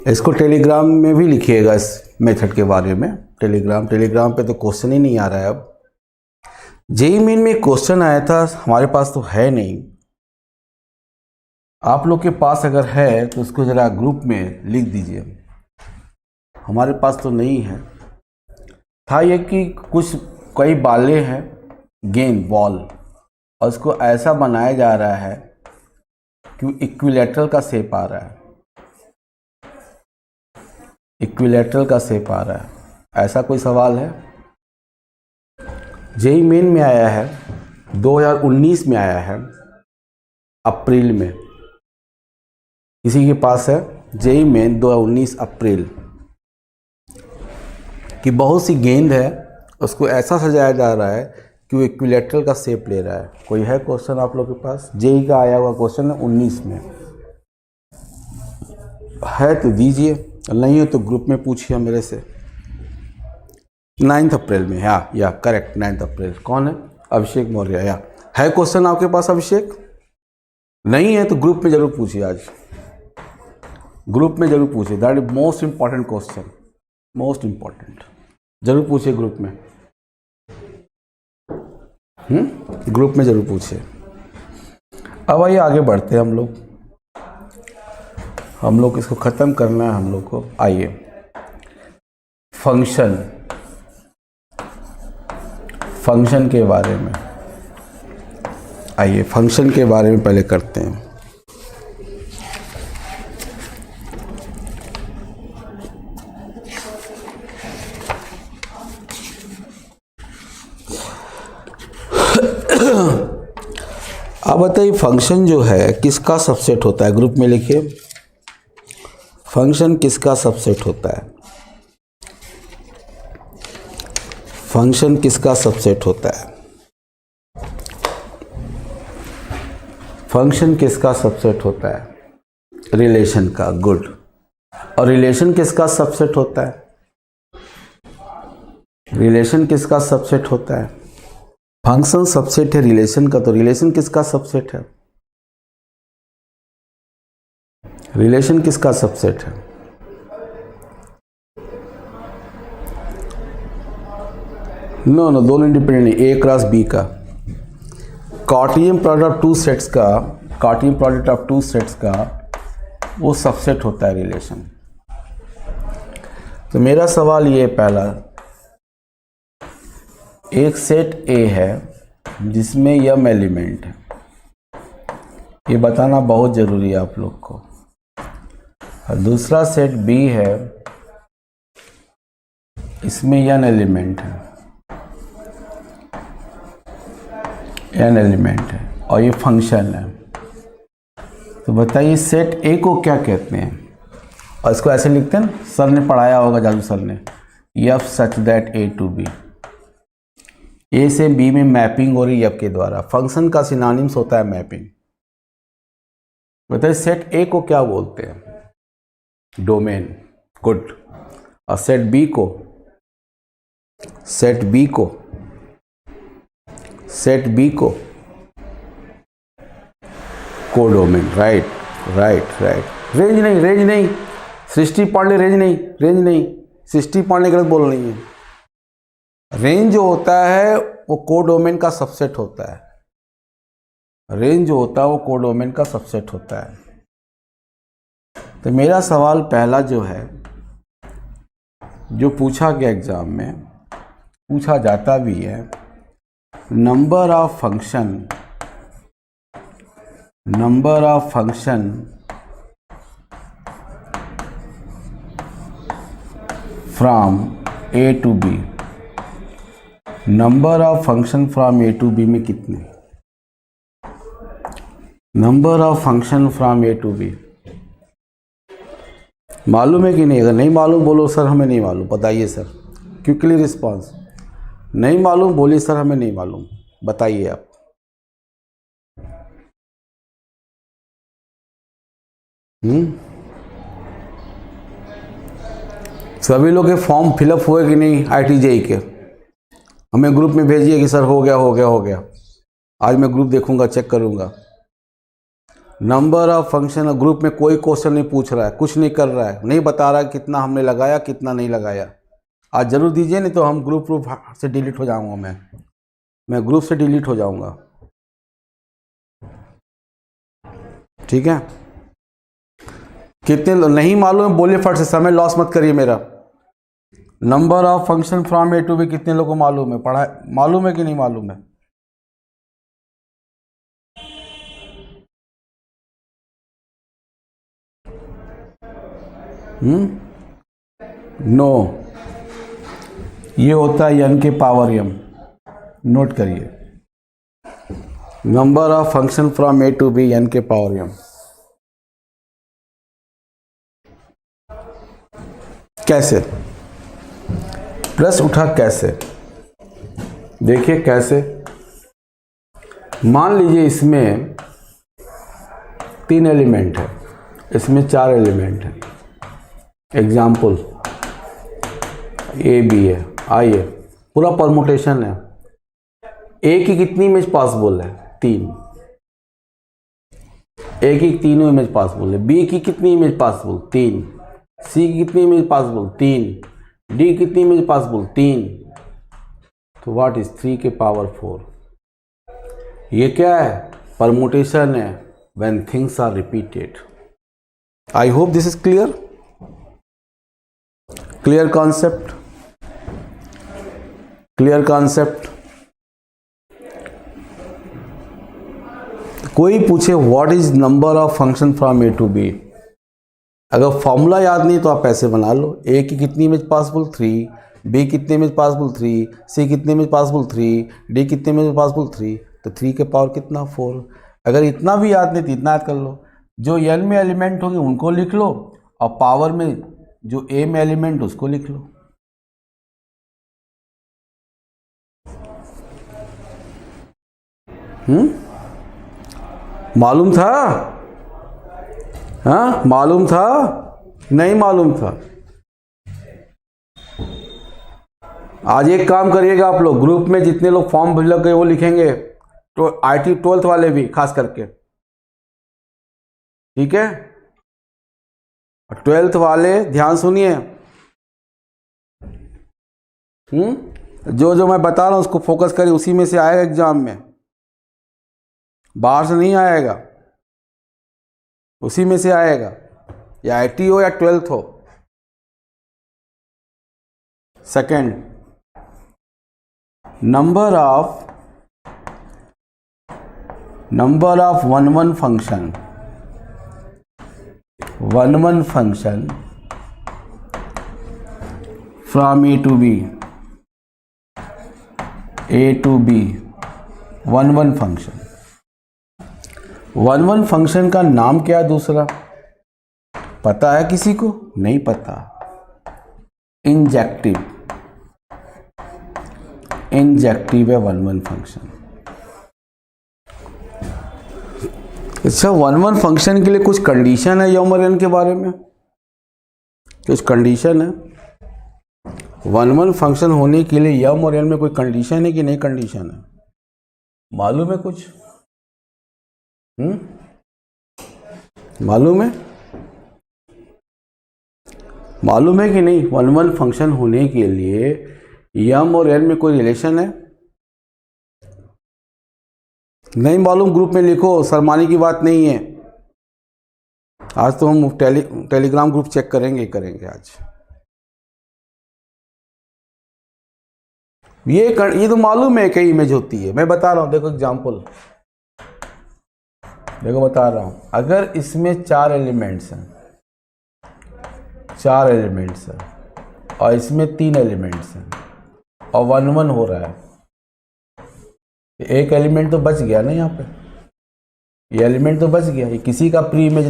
इसको टेलीग्राम में भी लिखिएगा इस मेथड के बारे में। टेलीग्राम पे तो क्वेश्चन ही नहीं आ रहा है। अब जेईई मेन में क्वेश्चन आया था, हमारे पास तो है नहीं, आप लोग के पास अगर है तो उसको ज़रा ग्रुप में लिख दीजिए। हमारे पास तो नहीं है। था ये कि कई बाले हैं, गेंद बॉल, और उसको ऐसा बनाया जा रहा है कि इक्विलैटरल का शेप आ रहा है, इक्विलैटरल का शेप आ रहा है। ऐसा कोई सवाल है? जेईई मेन में आया है, 2019 में आया है, अप्रैल में। किसी के पास है जेईई मेन 2019 अप्रैल कि बहुत सी गेंद है, उसको ऐसा सजाया जा रहा है कि वो इक्विलैटरल का शेप ले रहा है। कोई है क्वेश्चन आप लोग के पास? जेईई का आया हुआ क्वेश्चन है 19 में, है तो दीजिए, नहीं हो तो ग्रुप में पूछिए मेरे से। 9 अप्रैल में, या करेक्ट 9 अप्रैल। कौन है? अभिषेक मौर्य। या है क्वेश्चन आपके पास अभिषेक? नहीं है तो ग्रुप में जरूर पूछिए, आज ग्रुप में जरूर पूछिए। That is most important question, most important, जरूर पूछिए ग्रुप में। ग्रुप में जरूर पूछिए। अब आइए आगे बढ़ते हैं हम लोग इसको ख़त्म करना है हम लोग को। आइए फंक्शन के बारे में, आइए फंक्शन के बारे में पहले करते हैं। अब बताइए फंक्शन जो है किसका सबसेट होता है? ग्रुप में लिखिए, फंक्शन किसका सबसेट होता है? फंक्शन किसका सबसेट होता है? फंक्शन किसका सबसेट होता है? रिलेशन का। गुड। और रिलेशन किसका सबसेट होता है? रिलेशन किसका सबसेट होता है? फंक्शन सबसेट है रिलेशन का, तो रिलेशन किसका सबसेट है? रिलेशन किसका सबसेट है? नो नो, दोनों इंडिपेंडेंट नहीं, ए क्रॉस बी का। Cartesian product of two sets का, Cartesian product of two sets का वो सबसेट होता है रिलेशन। तो मेरा सवाल ये पहला, एक सेट ए है जिसमें यम एलिमेंट है, ये बताना बहुत ज़रूरी है आप लोग को। और दूसरा सेट बी है, इसमें एन एलिमेंट है, एन एलिमेंट है और ये फंक्शन है। तो बताइए सेट ए को क्या कहते हैं? और इसको ऐसे लिखते हैं, सर ने पढ़ाया होगा, जादू सर ने, F such that A to B, A से बी में मैपिंग हो रही है एफ के द्वारा। फंक्शन का सिनोनिम्स होता है मैपिंग। बताइए सेट ए को क्या बोलते हैं? डोमेन। गुड। और सेट बी को, सेट बी को, सेट बी को codomain. Right right right. Range नहीं, रेंज नहीं, सृष्टि पढ़ ले, रेंज नहीं, रेंज नहीं, सृष्टि पढ़ने गलत बोल रही है। रेंज जो होता है वो कोडोमेन का सबसेट होता है। रेंज जो होता है वो कोडोमेन का सबसेट होता है। तो मेरा सवाल पहला जो है, जो पूछा गया एग्जाम में, पूछा जाता भी है, number of function, number of function from A to B, number of function from A to B में कितने? Number of function from A to B मालूम है कि नहीं? अगर नहीं मालूम बोलो सर हमें नहीं मालूम, बताइए सर, क्विकली रिस्पॉन्स। नहीं मालूम बोलिए सर हमें नहीं मालूम, बताइए आप। सभी लोग के फॉर्म फिलअप हुए कि नहीं? ITJE के हमें ग्रुप में भेजिए कि सर हो गया हो गया हो गया। आज मैं ग्रुप देखूंगा, चेक करूंगा। नंबर ऑफ फंक्शन, ग्रुप में कोई क्वेश्चन नहीं पूछ रहा है, कुछ नहीं कर रहा है, नहीं बता रहा है कितना हमने लगाया कितना नहीं लगाया। आज जरूर दीजिए, नहीं तो हम ग्रुप से डिलीट हो जाऊंगा, मैं ग्रुप से डिलीट हो जाऊंगा। ठीक है, कितने नहीं मालूम है बोलिए फट से, समय लॉस मत करिए मेरा। Number of function from A to B कितने लोगों को मालूम है? पढ़ा, मालूम है कि नहीं मालूम है? नो, ये होता है n के पावर m। नोट करिए, number of function from A to B n के पावर m। कैसे प्रश्न उठा? कैसे? देखिए कैसे। मान लीजिए इसमें 3 एलिमेंट है, इसमें 4 एलिमेंट है। एग्जाम्पल ए बी है, आइए पूरा परमुटेशन है। ए की कितनी इमेज पॉसिबल है? 3। ए की तीनों इमेज पॉसिबल है। बी की कितनी इमेज पॉसिबल? 3। सी की कितनी इमेज पॉसिबल? 3। डी की कितनी इमेज पॉसिबल? 3। तो व्हाट इज 3 के पावर 4? ये क्या है? परमुटेशन है, when things are repeated. I hope this is clear. Clear concept, clear concept. कोई पूछे what is number of function from A to B, अगर फॉर्मूला याद नहीं तो आप ऐसे बना लो। ए की कितनी इमेज पॉसिबल? 3। बी कितनी इमेज पॉसिबल? 3। सी कितनी इमेज पॉसिबल? 3। डी कितनी इमेज पॉसिबल? 3। तो 3 के पावर कितना? 4। अगर इतना भी याद नहीं तो इतना याद कर लो, जो n में एलिमेंट होंगे उनको लिख लो, और पावर में जो a में एलिमेंट उसको लिख लो। मालूम था? हाँ मालूम था? नहीं मालूम था? आज एक काम करिएगा आप लोग, ग्रुप में जितने लोग फॉर्म फिलअप करे वो लिखेंगे, तो IT 12th वाले भी खास करके, ठीक है। 12th वाले ध्यान सुनिए, जो जो मैं बता रहा हूं उसको फोकस करिए, उसी में से आएगा एग्जाम में, बाहर से नहीं आएगा, उसी में से आएगा, या IT हो या 12th हो। Second, number of one function from A to B, one function का नाम क्या है दूसरा, पता है किसी को? नहीं पता। इंजेक्टिव है वन फंक्शन। अच्छा, वन फंक्शन के लिए कुछ कंडीशन है यम और एन के बारे में? कुछ कंडीशन है वन फंक्शन होने के लिए यम और एन में? कोई कंडीशन है कि नहीं कंडीशन है? मालूम है कुछ? मालूम है कि नहीं? वन फंक्शन होने के लिए यम और एन में कोई रिलेशन है? नहीं मालूम? ग्रुप में लिखो, शर्माने की बात नहीं है। आज तो हम टेलीग्राम ग्रुप चेक करेंगे आज। ये तो मालूम है कई इमेज होती है, मैं बता रहा हूं, देखो एग्जांपल, देखो बता रहा हूं। अगर इसमें 4 एलिमेंट्स हैं और इसमें 3 एलिमेंट्स हैं और 1 1 हो रहा है, एक एलिमेंट तो बच गया ना यहाँ पे, ये एलिमेंट तो बच गया। ये किसी का प्री इमेज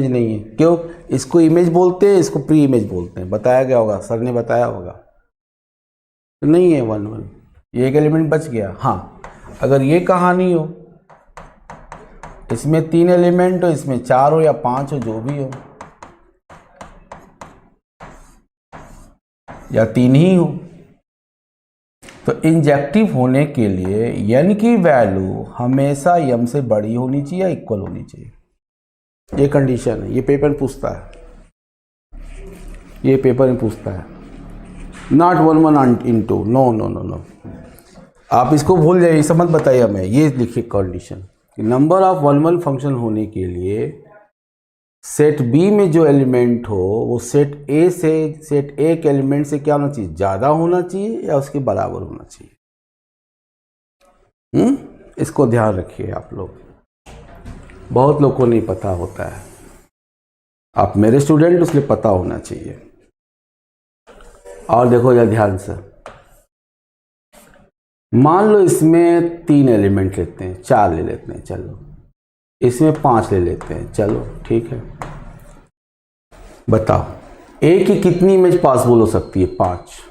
नहीं है, क्यों? इसको इमेज बोलते हैं, इसको प्री इमेज बोलते हैं। बताया गया होगा, सर ने बताया होगा। तो नहीं है 1 1, ये एक एलिमेंट बच गया। हाँ, अगर ये कहानी हो, इसमें 3 एलिमेंट हो, इसमें 4 हो या 5 हो, जो भी हो, या 3 ही हो, तो इंजेक्टिव होने के लिए n की वैल्यू हमेशा m से बड़ी होनी चाहिए या इक्वल होनी चाहिए। ये कंडीशन है, ये पेपर में पूछता है। Not 1 1 into, no. आप इसको भूल जाइए, सब मत बताइए हमें। ये लिखिए condition, number of one function होने के लिए सेट बी में जो एलिमेंट हो वो सेट ए के एलिमेंट से क्या होना चाहिए? ज़्यादा होना चाहिए या उसके बराबर होना चाहिए? इसको ध्यान रखिए आप लोग, बहुत लोग को नहीं पता होता है। आप मेरे स्टूडेंट, उसलिए पता होना चाहिए। और देखो यार ध्यान से, मान लो इसमें 3 एलिमेंट लेते हैं, 4 ले लेते हैं, चलो इसमें 5 ले लेते हैं, चलो ठीक है। बताओ ए की कितनी इमेज पॉसिबल हो सकती है? 5।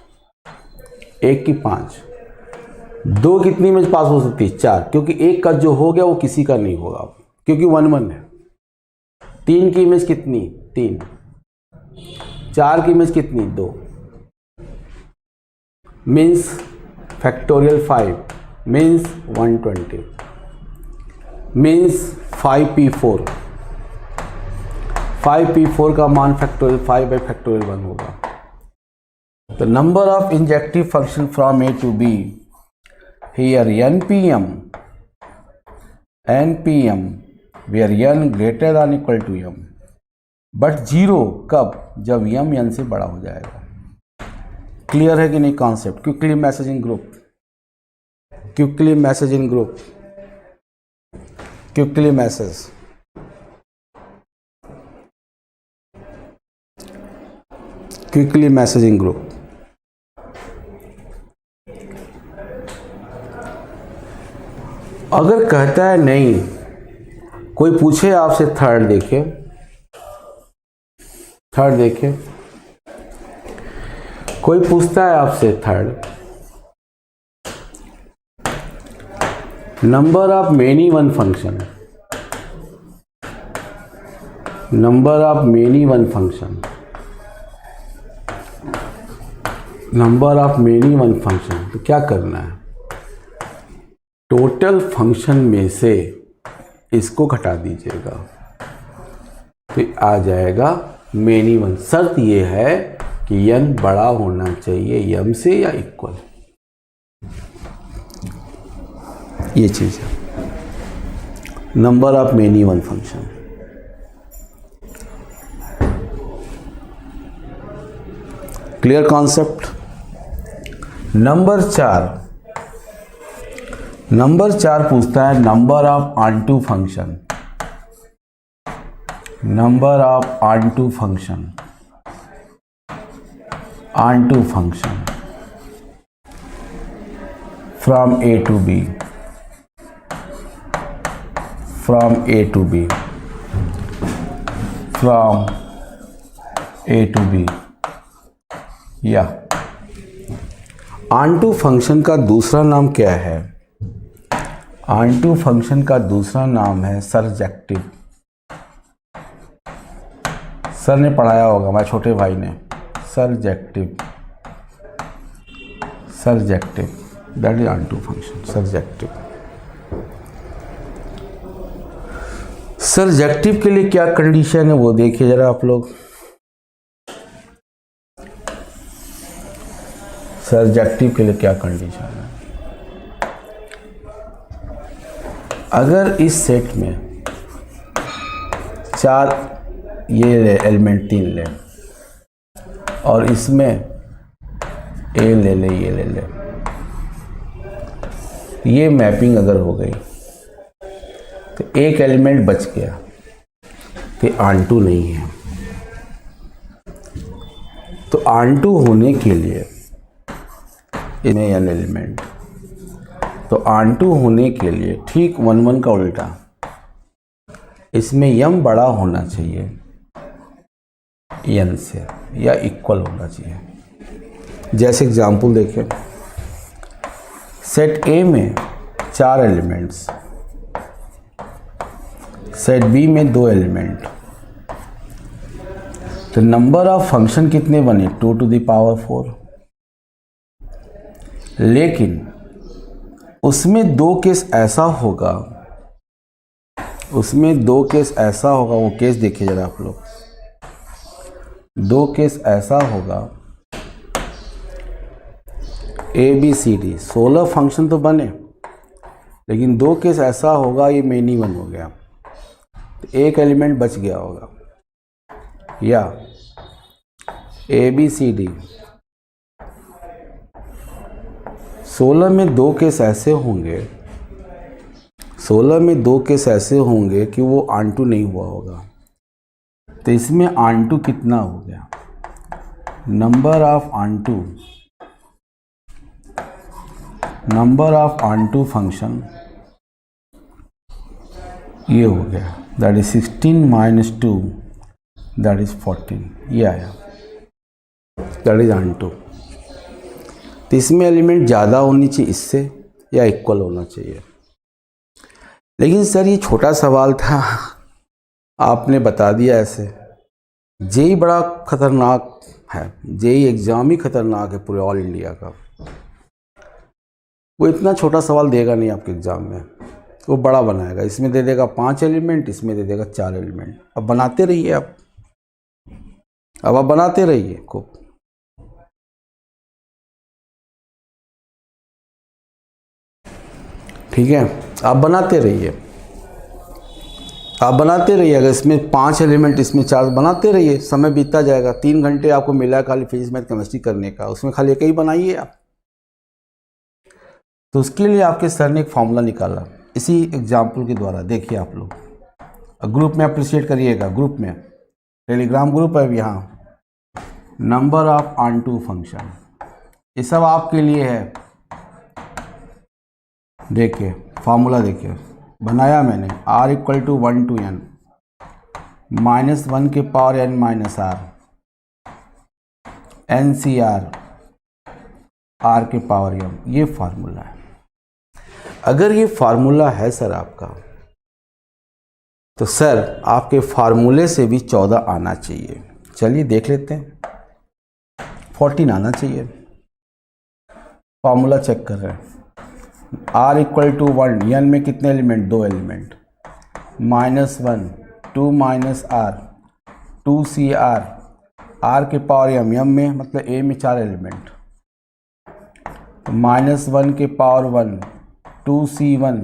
1 की 5। 2 कितनी इमेज पॉसिबल हो सकती है? 4, क्योंकि 1 का जो हो गया वो किसी का नहीं होगा, क्योंकि 1 1 है। 3 की इमेज कितनी? 3। 4 की इमेज कितनी? 2। Means factorial 5 means 120 means 5p4 का मान फैक्टोरियल 5 by फैक्टोरियल 1 होगा। The number of injective function from A to B here npm where n greater than equal to m, but 0 कब? जब m n से बड़ा हो जाएगा। क्लियर है कि नहीं concept? Quickly message in group, quickly message in group. अगर कहता है नहीं, कोई पूछे आपसे थर्ड देखिए, कोई पूछता है आपसे third, number of many one function, number of many one function, तो क्या करना है, टोटल फंक्शन में से इसको घटा दीजिएगा तो आ जाएगा मेनी वन। शर्त ये है कि n बड़ा होना चाहिए m से या इक्वल, ये चीज़ है number of many one function. Clear concept. Number 4 पूछता है number of onto function, number of onto function, onto function from A to B, from A to B, from A to B, या onto function का दूसरा नाम क्या है, onto function का दूसरा नाम है सरजेक्टिव। सर ने पढ़ाया होगा, हमारे छोटे भाई ने, सरजेक्टिव, सरजेक्टिव दैट इज ऑनटू फंक्शन, सरजेक्टिव। सरजेक्टिव के लिए क्या कंडीशन है वो देखिए जरा आप लोग। सरजेक्टिव के लिए क्या कंडीशन है, अगर इस सेट में 4 ये एलिमेंट 3 ले और इसमें ए ले ले, ये ले ले, ये मैपिंग अगर हो गई तो एक एलिमेंट बच गया तो ऑनटू नहीं है। तो ऑनटू होने के लिए इसमें n एलिमेंट, तो ऑनटू होने के लिए ठीक 1 1 का उल्टा, इसमें m बड़ा होना चाहिए n से या इक्वल होना चाहिए। जैसे एग्जांपल देखें, सेट A में 4 एलिमेंट्स, सेट B में 2 एलिमेंट, तो नंबर ऑफ फंक्शन कितने बने 2 to the power 4। लेकिन उसमें 2 केस ऐसा होगा, उसमें 2 केस ऐसा होगा, वो केस देखिए जरा आप लोग। 2 केस ऐसा होगा ABCD 16 फंक्शन तो बने, लेकिन 2 केस ऐसा होगा ये मेनी वन हो गया, तो एक एलिमेंट बच गया होगा। या ABCD 16 में 2 केस ऐसे होंगे, 16 में 2 केस ऐसे होंगे कि वो ऑनटू नहीं हुआ होगा, तो इसमें ऑनटू कितना हो गया, number of onto, number of onto function ये हो गया, दैट इज 16 - 2 दैट इज 14, ये आया, दैट इज ऑनटू। तो इसमें एलिमेंट ज़्यादा होनी चाहिए इससे या इक्वल होना चाहिए। लेकिन सर ये छोटा सवाल था, आपने बता दिया ऐसे। जेई बड़ा खतरनाक है, जेई एग्ज़ाम ही खतरनाक है पूरे ऑल इंडिया का। वो इतना छोटा सवाल देगा नहीं आपके एग्ज़ाम में, वो बड़ा बनाएगा, इसमें दे देगा 5 एलिमेंट, इसमें दे देगा 4 एलिमेंट। अब बनाते रहिए आप, अब आप बनाते रहिए खूब। ठीक है, आप बनाते रहिए, आप बनाते रहिए। अगर इसमें 5 एलिमेंट, इसमें 4, बनाते रहिए, समय बीतता जाएगा। 3 घंटे आपको मिला है खाली फिजिक्स मैथ केमिस्ट्री करने का, उसमें खाली एक ही बनाइए आप। तो उसके लिए आपके सर ने एक फॉर्मूला निकाला इसी एग्जाम्पल के द्वारा। देखिए आप लोग ग्रुप में अप्रिशिएट करिएगा, ग्रुप में, टेलीग्राम ग्रुप है यहाँ, नंबर ऑफ ऑनटू फंक्शन, ये सब आपके लिए है। देखिए फार्मूला देखिए बनाया मैंने, r = 1 to n -1 के power n - r NCR r के पावर m, ये फार्मूला है। अगर ये फार्मूला है सर आपका, तो सर आपके फार्मूले से भी 14 आना चाहिए। चलिए देख लेते हैं, 14 आना चाहिए। फॉर्मूला चेक कर रहे हैं। r इक्वल टू 1, n में कितने element, 2 element, -1 2 minus r 2cr, r के पावर m में मतलब a में 4 एलिमेंट, -1 के पावर 1 2c1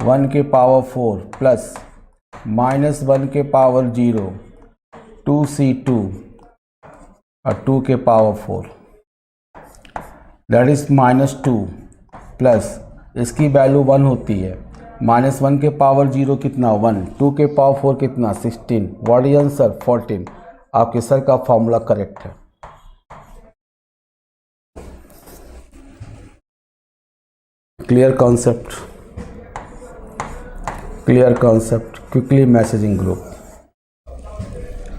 1 के पावर 4 प्लस -1 के पावर 0 2c2 और 2 के पावर 4 दैट इज -2 प्लस इसकी वैल्यू 1 होती है, -1 के पावर 0 कितना 1, 2 के पावर 4 कितना 16, व्हाट इज आंसर 14। आपके सर का फॉर्मूला करेक्ट है। Clear concept, clear concept. Quickly messaging group,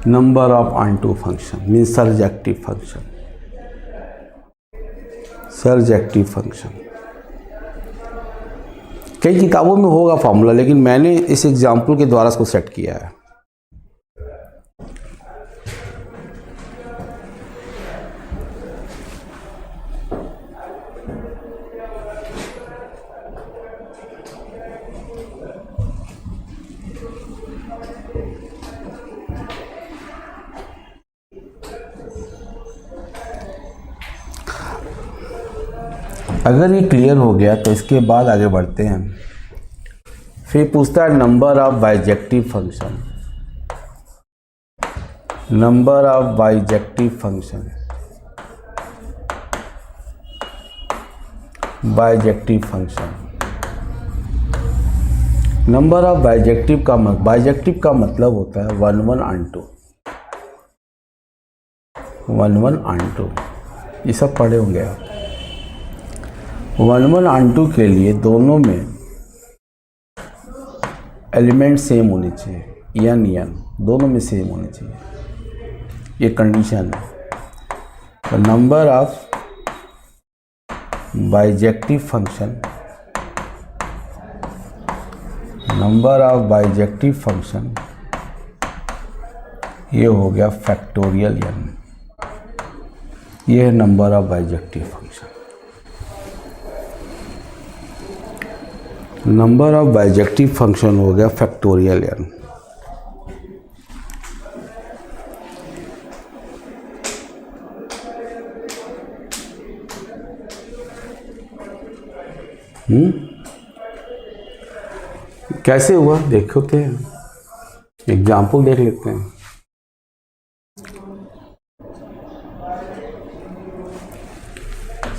number of onto function means surjective function, surjective function. कई किताबों में होगा फॉर्मूला, लेकिन मैंने इस एग्जाम्पल के द्वारा इसको सेट किया है। अगर ये क्लियर हो गया तो इसके बाद आगे बढ़ते हैं। फिर पूछता है number of bijective function, number of bijective function, bijective function. Number of bijective का मतलब होता है 1 1 onto 1 1 onto, ये सब पढ़े होंगे आप। 1 1 onto के लिए दोनों में एलिमेंट सेम होने चाहिए, n दोनों में सेम होने चाहिए, ये कंडीशन है। तो number of bijective function, number of bijective function ये हो गया फैक्टोरियल n, ये है number of bijective function. Number of bijective function हो गया फैक्टोरियल n। कैसे हुआ देखते हैं, एग्जाम्पल देख लेते हैं।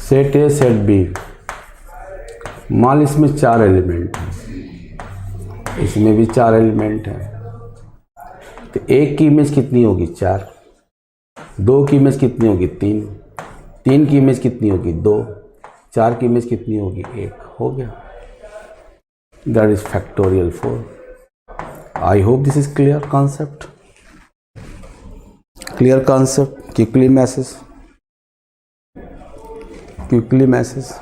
सेट ए सेट बी, मान इसमें 4 एलिमेंट हैं, इसमें भी 4 एलिमेंट हैं, तो एक की इमेज कितनी होगी 4, 2 की इमेज कितनी होगी 3, 3 की इमेज कितनी होगी 2, 4 की इमेज कितनी होगी 1, हो गया। That is factorial 4। I hope this is clear concept, clear concept. Quickly message, quickly message.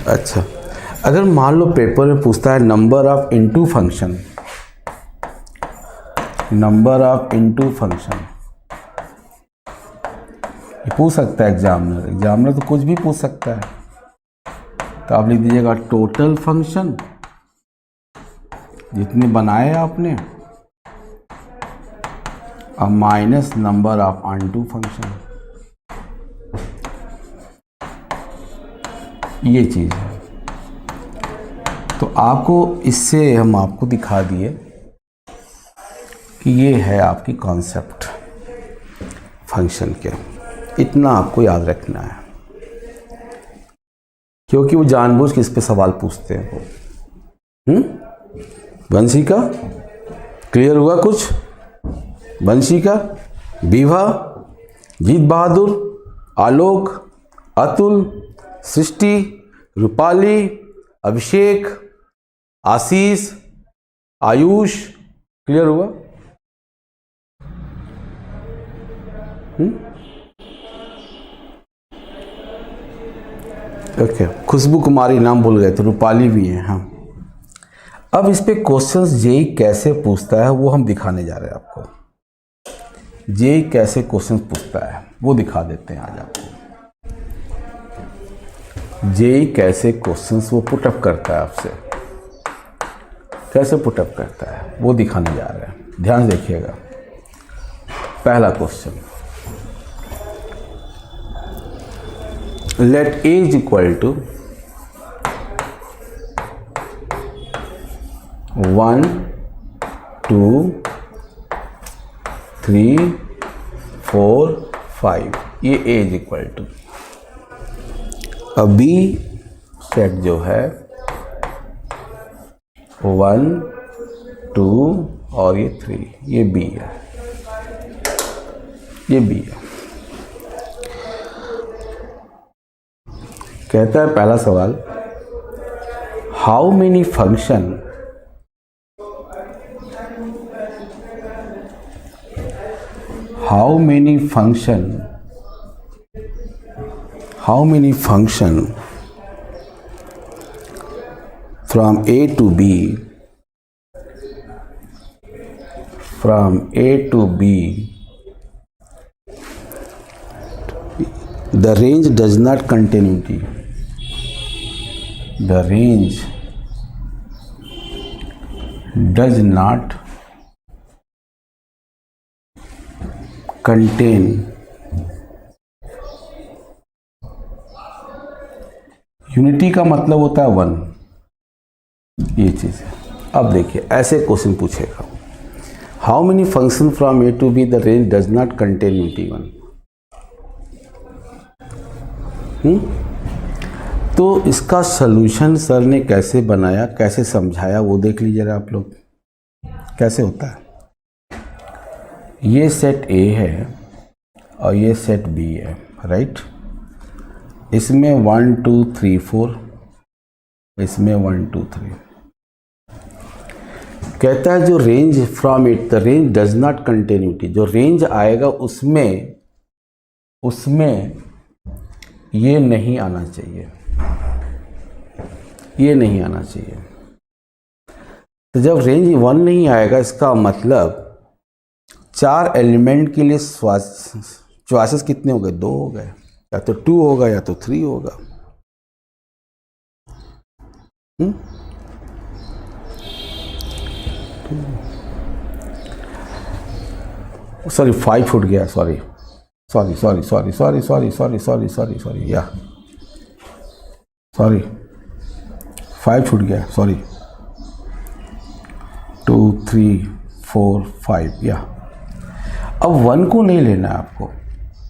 अच्छा, अगर मान लो पेपर में पूछता है number of into function, number of into function, ये पूछ सकता है एग्जामिनर। एग्जामिनर तो कुछ भी पूछ सकता है, तो आप लिख दीजिएगा टोटल फंक्शन जितने बनाए आपने और minus number of unto function, ये चीज़ है। तो आपको इससे हम आपको दिखा दिए कि ये है आपकी कॉन्सेप्ट फंक्शन के, इतना आपको याद रखना है, क्योंकि वो जानबूझ के इस पे सवाल पूछते हैं वो। बंसी का क्लियर हुआ कुछ? बंसी का, विभा, जीत बहादुर, आलोक, अतुल, सृष्टि, रूपाली, अभिषेक, आशीष, आयुष, क्लियर हुआ? ओके, खुशबू कुमारी नाम भूल गए थे, रूपाली भी हैं। हाँ, अब इस पे क्वेश्चंस जेई कैसे पूछता है वो हम दिखाने जा रहे हैं आपको। जे कैसे क्वेश्चन पूछता है वो दिखा देते हैं आज आपको। जे कैसे क्वेश्चंस वो पुटअप करता है आपसे, कैसे पुटअप करता है वो दिखाने जा रहे हैं। ध्यान से देखिएगा। पहला question, let A is equal to 1 2 3 4 5, ये ए इज इक्वल टू। अब बी सेट जो है 1 2 और ये 3, ये बी है, ये बी है। कहता है पहला सवाल, how many function from A to B the range does not contain unity. The range does not contain unity का मतलब होता है 1, ये चीज़ है। अब देखिए ऐसे क्वेश्चन पूछेगा, how many function from A to B the range does not contain unity 1। तो इसका सलूशन सर ने कैसे बनाया, कैसे समझाया वो देख लीजिए आप लोग। कैसे होता है, ये सेट ए है और ये सेट बी है, राइट। इसमें 1 2 3 4, इसमें 1 2 3। कहता है जो range from it the range does not contain unity, जो रेंज आएगा उसमें ये नहीं आना चाहिए, ये नहीं आना चाहिए। तो जब रेंज 1 नहीं आएगा इसका मतलब 4 एलिमेंट के लिए चॉइसेस कितने हो गए, 2 हो गए, या तो 2 होगा या तो 3 होगा। सॉरी 5 फुट गया, सॉरी या सॉरी 5 फुट गया, सॉरी 2 3 4 5 या। अब 1 को नहीं लेना है, आपको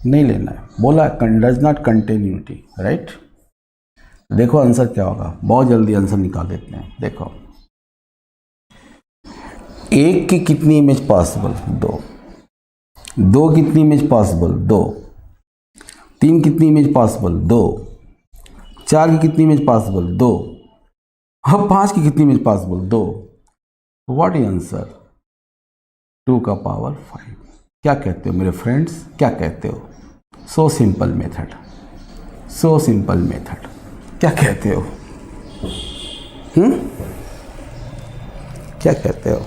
नहीं लेना है, बोला does not contain unity, right. देखो आंसर क्या होगा, बहुत जल्दी आंसर निकाल देते हैं। देखो 1 की कितनी इमेज पॉसिबल, 2 कितनी इमेज पॉसिबल, 2, 3 कितनी इमेज पॉसिबल, 2, 4 की कितनी इमेज पॉसिबल, 2, अब 5 की कितनी image possible, 2। What is answer, 2 का पावर 5। क्या कहते हो मेरे फ्रेंड्स, क्या कहते हो? So simple method, so simple method, क्या कहते हो? क्या कहते हो?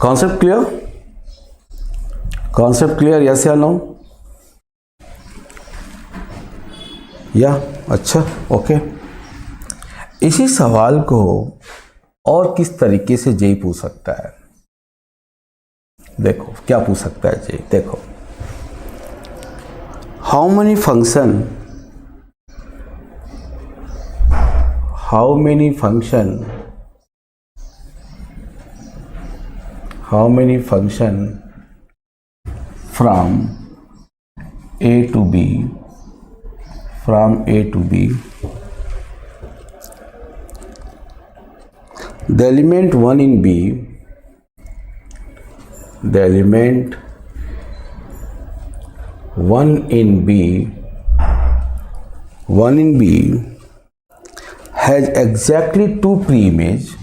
Concept clear? Concept clear, yes या नो? या अच्छा, ओके। इसी सवाल को और किस तरीके से जेई पूछ सकता है? देखो क्या पूछ सकता है जेई, देखो how many function from A to B, the element 1 in B, one in B has exactly 2 pre-image,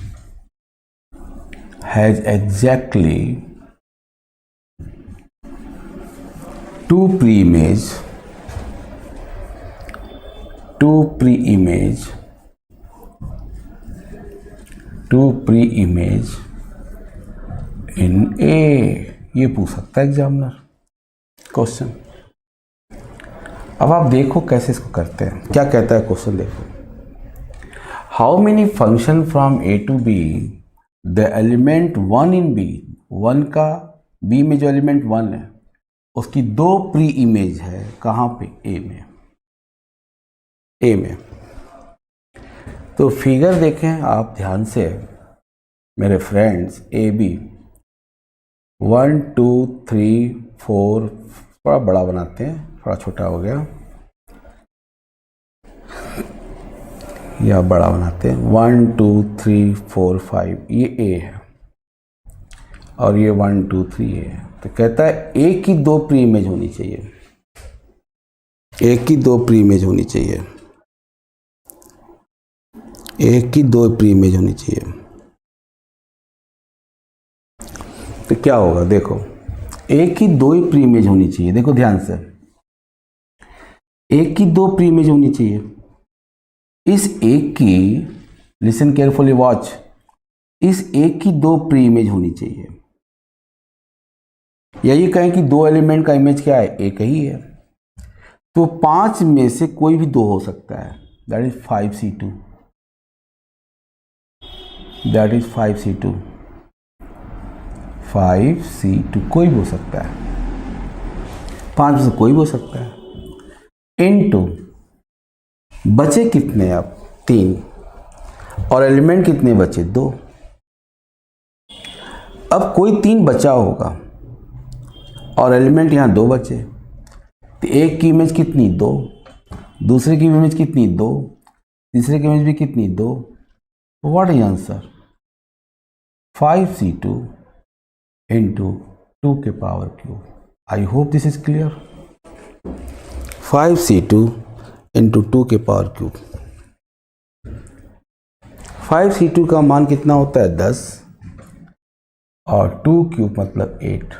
to pre-image in A, ये पूछ सकता है एग्जामिनर क्वेश्चन। अब आप देखो कैसे इसको करते हैं, क्या कहता है क्वेश्चन देखो। How many function from A to B the element 1 in B, 1 का B में जो एलिमेंट 1 है उसकी 2 प्री इमेज है, कहाँ पे? A में। तो फिगर देखें आप ध्यान से मेरे फ्रेंड्स, AB 1 2 3 4, थोड़ा बड़ा बनाते हैं, थोड़ा छोटा हो गया, या बड़ा बनाते हैं। 1 2 3 4 5, ये A है और ये 1 2 3 है। तो कहता है A की 2 प्री इमेज होनी चाहिए, A की 2 प्री इमेज होनी चाहिए, A की 2 प्री इमेज होनी चाहिए। तो क्या होगा देखो, A की 2 ही प्री इमेज होनी चाहिए, देखो ध्यान से, A की 2 प्री इमेज होनी चाहिए। इस एक की, लिसन केयरफुली वॉच, इस एक की 2 प्री इमेज होनी चाहिए, या ये कहें कि 2 एलिमेंट का इमेज क्या है? एक ही है। तो 5 में से कोई भी 2 हो सकता है, that is 5C2, that is 5C2, 5C2 कोई भी हो सकता है, 5 में से कोई भी हो सकता है। इनटू बचे कितने अब? 3, और एलिमेंट कितने बचे? 2। अब कोई 3 बचा होगा और एलिमेंट यहाँ 2 बचे, तो एक की इमेज कितनी? 2, दूसरे की इमेज कितनी? 2, तीसरे की इमेज भी कितनी? 2। What is answer? 5C2 into 2 के power cube. I hope this is clear. 5C2 into 2 के पावर क्यूब। 5C2 का मान कितना होता है? 10, और 2 क्यूब मतलब 8।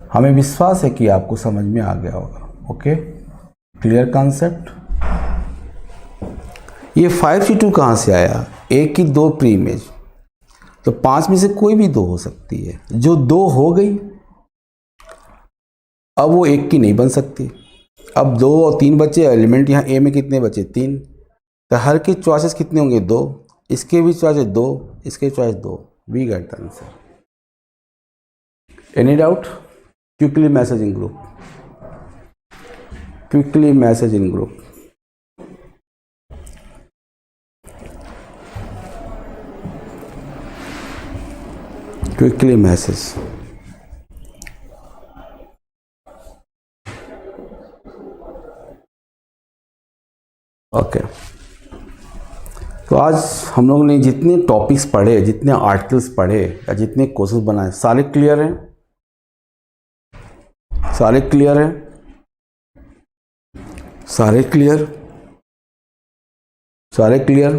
हमें विश्वास है कि आपको समझ में आ गया होगा। Okay, clear concept. ये 5C2 कहाँ से आया? एक की 2 प्री इमेज, तो 5 में से कोई भी 2 हो सकती है, जो 2 हो गई अब वो एक की नहीं बन सकती। अब 2 और 3 बचे, एलिमेंट यहाँ A में कितने बचे? 3। तो हर के चॉइसेस कितने होंगे? 2, इसके भी चॉइस 2, इसके choice 2। We get the answer. Any doubt? Quickly message in group, quickly message in group. Quickly message. Okay, तो आज हम लोगों ने जितने टॉपिक्स पढ़े, जितने आर्टिकल्स पढ़े या जितने कोर्सेज बनाए, सारे क्लियर हैं? सारे क्लियर हैं? सारे क्लियर? सारे क्लियर?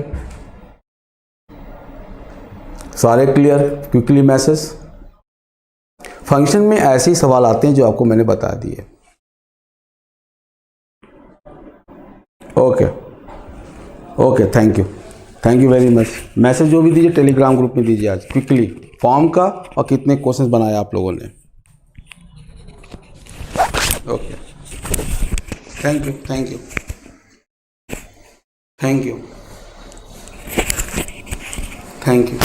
सारे क्लियर? Quickly message. फंक्शन में ऐसे ही सवाल आते हैं जो आपको मैंने बता दिए। Okay okay, thank you very much. Message जो भी दीजिए टेलीग्राम ग्रुप में दीजिए आज, क्विकली फॉर्म का और कितने क्वेश्चंस बनाए आप लोगों ने। Okay, thank you thank you thank you thank you.